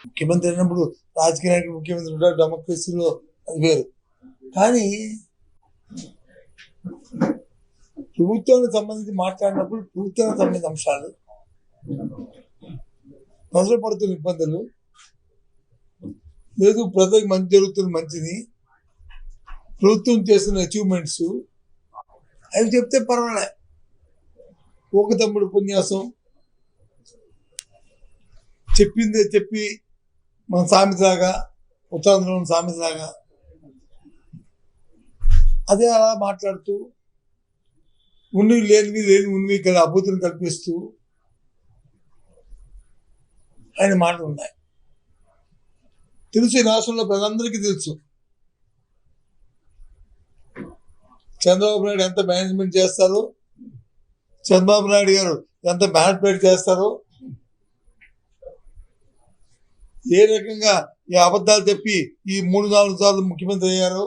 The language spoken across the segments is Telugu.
ముఖ్యమంత్రి అయినప్పుడు రాజకీయ నాయకుడు ముఖ్యమంత్రి ఉంటాడు, డెమోక్రసీలో అది వేరు. కానీ ప్రభుత్వానికి సంబంధించి మాట్లాడినప్పుడు ప్రభుత్వానికి సంబంధించిన అంశాలు, ప్రజలు పడుతున్న ఇబ్బందులు, లేదు ప్రజలకు మంచి జరుగుతున్న మంచిని, ప్రభుత్వం చేస్తున్న అచీవ్మెంట్స్ అవి చెప్తే పర్వాలే. ఒక తమ్ముడు ఉపన్యాసం చెప్పిందే చెప్పి మన సామెతలాగా, ఉత్తరాంధ్రలో సామెతలాగా అదే అలా మాట్లాడుతూ ఉన్నవి లేనివి, లేని ఉన్నవి కదా అభూతిని కల్పిస్తూ ఆయన మాటలు ఉన్నాయి. తెలుసు, ఈ రాష్ట్రంలో ప్రజలందరికీ తెలుసు చంద్రబాబు నాయుడు ఎంత మేనేజ్మెంట్ చేస్తారో, చంద్రబాబు నాయుడు గారు ఎంత మ్యానిపులేట్ చేస్తారో, ఏ రకంగా ఈ అబద్ధాలు చెప్పి ఈ 3-4 సార్లు ముఖ్యమంత్రి అయ్యారో,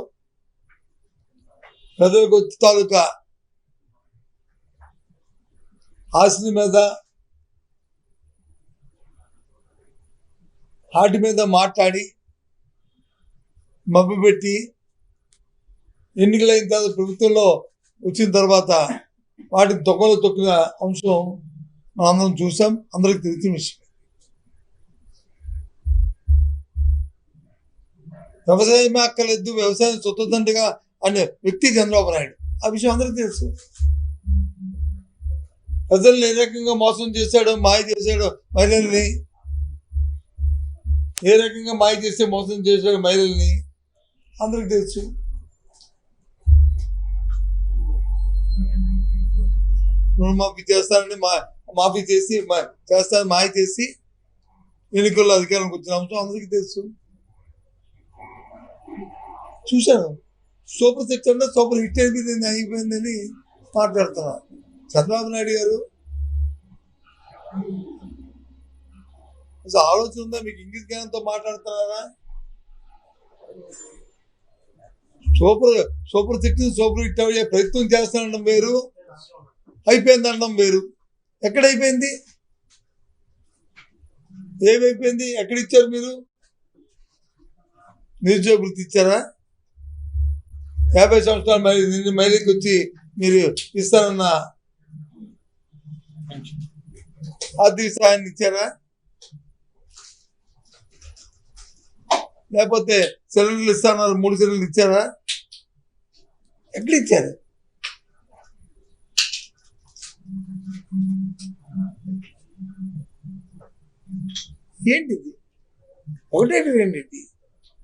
ప్రజలకు తాలూకా ఆస్తి మీద వాటి మీద మాట్లాడి మభ్యపెట్టి ఎన్నికలైన తర్వాత ప్రభుత్వంలో వచ్చిన తర్వాత వాటిని తొక్కలో తొక్కిన అంశం మనందరం చూసాం, అందరికి తెలిసిన విషయం. వ్యవసాయం అక్కర్లేదు, వ్యవసాయం స్వతంత్రంగా అనే వ్యక్తి చంద్రబాబు నాయుడు. ఆ విషయం అందరికీ తెలుసు. ప్రజల్ని ఏ రకంగా మోసం చేశాడో, మాయ చేశాడో మహిళల్ని, ఏ రకంగా మాయ చేస్తే మోసం చేశాడో మహిళల్ని అందరికి తెలుసు. రుణమాఫీ చేస్తానని మాఫీ చేసి చేస్తానని మాయ చేసి ఎన్నికల్లో అధికారానికి వచ్చిన అంశం అందరికీ తెలుసు. చూశాను. సూపర్ సిక్స్ అంటే సూపర్ హిట్ అయిపోయింది, అయిపోయిందని మాట్లాడుతున్నారు చంద్రబాబు నాయుడు గారు. అసలు ఆలోచన ఉందా మీకు? ఇంగ్లీష్ జ్ఞానంతో మాట్లాడుతున్నారా? సూపర్ సిక్స్ సూపర్ హిట్ అయ్యే ప్రయత్నం చేస్తానడం వేరు, అయిపోయింది అనడం వేరు. ఎక్కడైపోయింది? ఏమైపోయింది? ఎక్కడిచ్చారు మీరు? నిరుద్యోగ వృత్తి ఇచ్చారా? 50 సంవత్సరాలు మహిళకి వచ్చి మీరు ఇస్తారన్న ఆర్థిక సహాయాన్ని ఇచ్చారా? లేకపోతే సిలిండర్లు ఇస్తారన్నారు, 3 సిలిండర్లు ఇచ్చారా? ఎక్కడ ఇచ్చారు? ఏంటిది? ఒకటేంటి రెండింటి?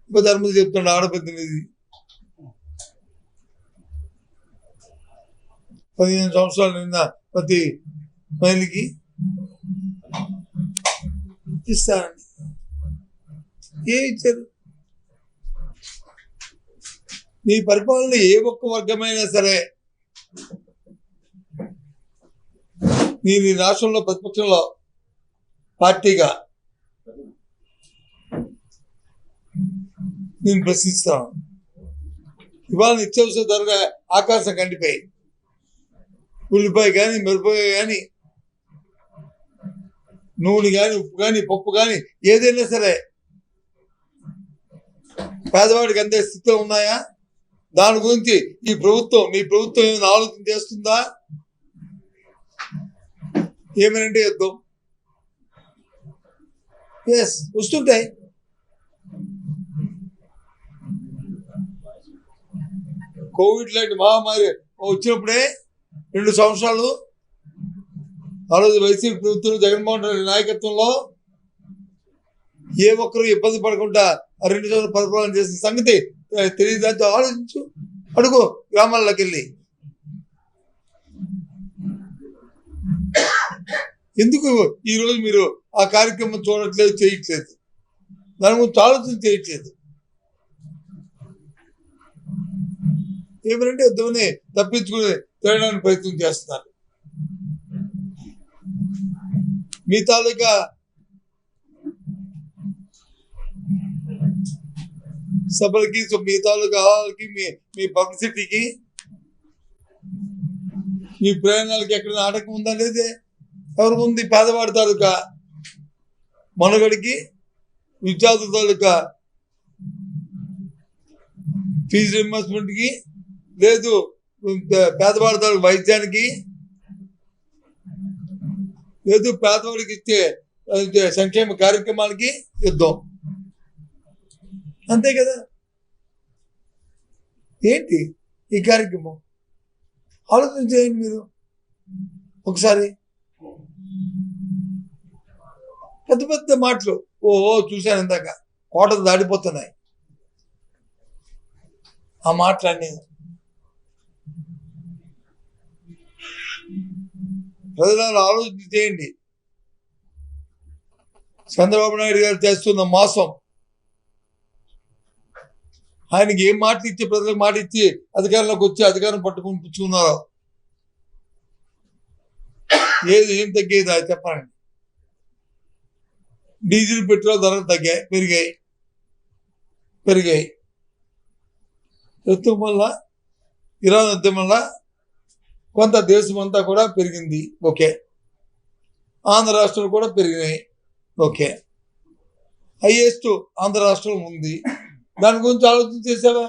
ఇంకో ధర్మం చెప్తున్నాడు ఆడపెద్దినిది. 15 సంవత్సరాలు నిన్న ప్రతి మహిళకి ఇస్తారండి. ఏమి ఇచ్చారు? మీ పరిపాలన ఏ ఒక్క వర్గమైనా సరే, నేను ఈ రాష్ట్రంలో ప్రతిపక్షంలో పార్టీగా నేను ప్రశ్నిస్తాను. ఇవాళ నిత్యావసర ధరగా ఆకాశం కండిపోయి, ఉల్లిపాయ కానీ, మిరపకాయ కానీ, నూనె కానీ, ఉప్పు కానీ, పప్పు కానీ, ఏదైనా సరే పేదవాడికి అందే స్థితిలో ఉన్నాయా? దాని గురించి మీ ప్రభుత్వం ఏమైనా ఆలోచన చేస్తుందా? ఏమనంటే యుద్ధం వస్తుంటాయి. కోవిడ్ లాంటి మహమ్మారి వచ్చినప్పుడే 2 సంవత్సరాలు ఆ రోజు వైసీపీ ప్రభుత్వం జగన్మోహన్ రెడ్డి నాయకత్వంలో ఏ ఒక్కరు ఇబ్బంది పడకుండా 2 సంవత్సరాలు పరిపాలన చేసిన సంగతి తెలియదు. ఆలోచించు, అడుగు గ్రామాల్లోకి వెళ్ళి. ఎందుకు ఈరోజు మీరు ఆ కార్యక్రమం చూడట్లేదు, చేయట్లేదు? దాని గురించి ఆలోచన చేయట్లేదు. ఏమనంటే యుద్ధమని తప్పించుకుని తిరగడానికి ప్రయత్నం చేస్తున్నారు. మీ తాలూకా సభలకి, మీ తాలూకా హాల్కి, మీ పబ్లిసిటీకి, మీ ప్రయాణాలకి ఎక్కడ ఆటకం ఉందా? లేదే. ఎవరికి ఉంది? పేదవాడి తాలూకా మనుగడికి, విద్యార్థుల తాలూకా ఫీజు రింబర్స్మెంట్కి, లేదు పేదవాడి తాలూకా వైద్యానికి, లేదు పేదవాడికి ఇచ్చే సంక్షేమ కార్యక్రమాలకి యుద్ధం. అంతే కదా. ఏంటి ఈ కార్యక్రమం? ఆలోచన చేయండి మీరు ఒకసారి. పెద్ద పెద్ద మాటలు చూశాను ఇందాక, కోటలు దాడిపోతున్నాయి ఆ మాటలన్నీ. ప్రజలను ఆలోచన చేయండి. చంద్రబాబు నాయుడు గారు చేస్తున్న మోసం, ఆయనకి ఏం మాటలు ఇచ్చి, ప్రజలకు మాట ఇచ్చి అధికారంలోకి వచ్చి అధికారం పట్టుకుని పుచ్చుకున్నారో, ఏం తగ్గేది అది చెప్పండి. డీజిల్ పెట్రోల్ ధరలు పెరిగాయి. యుద్ధం వల్ల, ఇరాన్ యుద్ధం వల్ల కొంత దేశం అంతా కూడా పెరిగింది. ఓకే. ఆంధ్ర రాష్ట్రాలు కూడా పెరిగినాయి. ఓకే. హైయెస్ట్ ఆంధ్ర రాష్ట్రం ఉంది. దాని గురించి ఆలోచన చేసావా?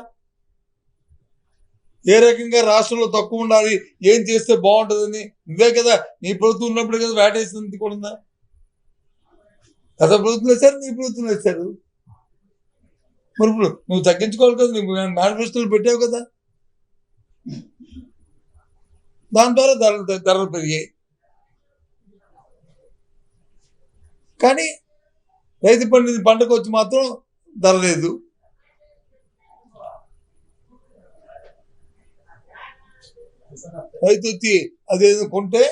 ఏ రకంగా రాష్ట్రంలో తక్కువ ఉండాలి, ఏం చేస్తే బాగుంటుందని నువ్వే కదా, నీ ప్రభుత్వం ఉన్నప్పుడు కదా వేటేసింది కూడా ఉందా? గత ప్రభుత్వం వేశారు, నీ ప్రభుత్వం వేశారు. మరి ఇప్పుడు నువ్వు తగ్గించుకోవాలి కదా, నువ్వు మేనిఫెస్టోలు పెట్టావు కదా. దాని ద్వారా ధరలు పెరిగాయి. కానీ రైతు పంటకు వచ్చి మాత్రం ధర లేదు. రైతు వచ్చి అదేదో కొంటే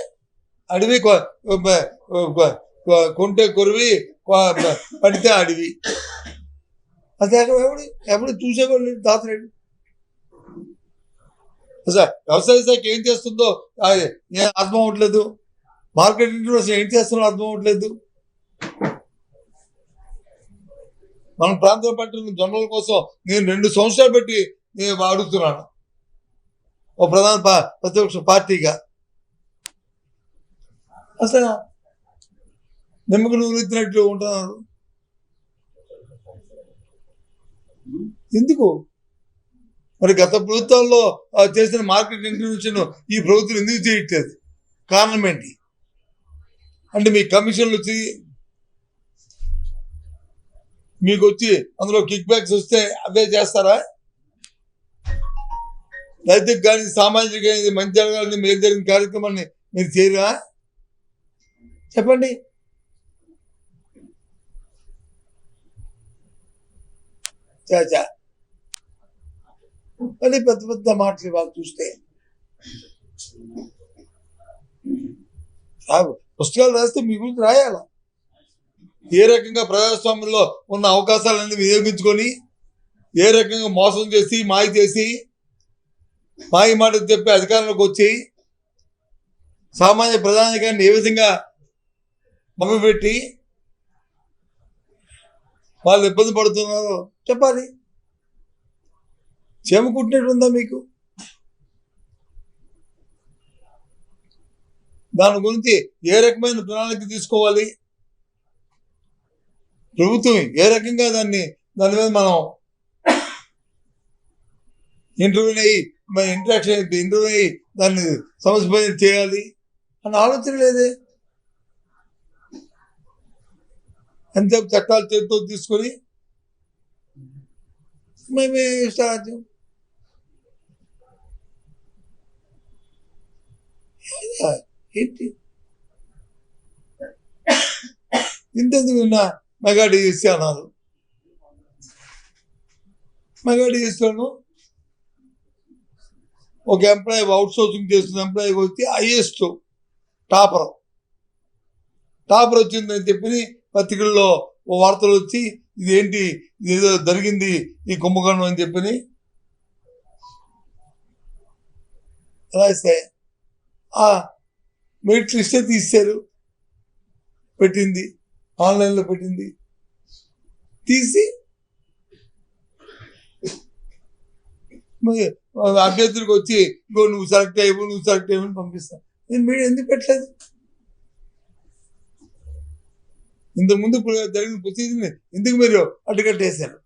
అడవి, కొంటే కొరివి, పడితే అడవి. అది ఎప్పుడు చూసేవాళ్ళు తాతలేడు. అసలు వ్యవసాయ శాఖ ఏం చేస్తుందో అర్థం అవ్వట్లేదు. మార్కెటింగ్ ఏం చేస్తుందో అర్థం అవ్వట్లేదు. మన ప్రాంతంలో పంటల జొన్నల కోసం నేను 2 సంవత్సరాలు పెట్టి నేను అడుగుతున్నాను ఓ ప్రధాన ప్రతిపక్ష పార్టీగా. అసలు నిమ్మకు నువ్వు ఇచ్చినట్లు ఉంటున్నారు. ఎందుకు మరి గత ప్రభుత్వాల్లో చేసిన మార్కెట్ ఇంటర్వెన్షన్ ఈ ప్రభుత్వం ఎందుకు చేయట్లేదు? కారణం ఏంటి? అంటే మీ కమిషన్లు వచ్చి మీకు వచ్చి అందులో కిక్ బ్యాక్స్ వస్తే అవే చేస్తారా? రైతుకు కానీ సామాజిక మంచి జరగాలని మేలు జరిగిన కార్యక్రమాన్ని మీరు చేయరా? చెప్పండి. చాచా అని పెద్ద పెద్ద మాటలు వాళ్ళు చూస్తే పుస్తకాలు రాస్తే మీ గురించి రాయాల. ఏ రకంగా ప్రజాస్వామ్యంలో ఉన్న అవకాశాలన్నీ వినియోగించుకొని, ఏ రకంగా మోసం చేసి, మాయ చేసి, మాయ మాటలు చెప్పి అధికారంలోకి వచ్చి సామాన్య ప్రధానికాన్ని ఏ విధంగా మభ్యపెట్టి వాళ్ళు ఇబ్బంది పడుతున్నారో చెప్పాలి. చేమకుంటున్నట్టుందా మీకు? దాని గురించి ఏ రకమైన ప్రణాళిక తీసుకోవాలి, ప్రభుత్వం ఏ రకంగా దాని మీద మనం ఇంటర్వ్యూ అయ్యి దాన్ని సమస్య చేయాలి అన్న ఆలోచన లేదే. అంతే చట్టాలు చేతితో తీసుకొని మేమే ఇష్టారాజ్యం. ఏంటి ఇంతెందుకు విన్నా మెగా డిఎస్సీ అన్నారు. మెగా డిఎస్సీలను ఒక ఎంప్లాయీ అవుట్ సోర్సింగ్ చేస్తున్న ఎంప్లాయీకి వచ్చి హైయెస్ట్ టాపర్ వచ్చిందని చెప్పి పత్రికల్లో వార్తలు వచ్చి ఇదేంటి ఇదేదో జరిగింది ఈ కుంభకోణం అని చెప్పి రాస్తే ఆ మెరిట్ లిస్టే తీశారు. పెట్టింది ఆన్లైన్లో పెట్టింది, తీసి అభ్యర్థులకు వచ్చి ఇంకో నువ్వు సెలెక్ట్ అయ్యి పంపిస్తాను. నేను మీరు ఎందుకు పెట్టలేదు? ఇంతకుముందు జరిగిన పరిస్థితిని ఎందుకు మీరు అడ్డుకట్టేశారు?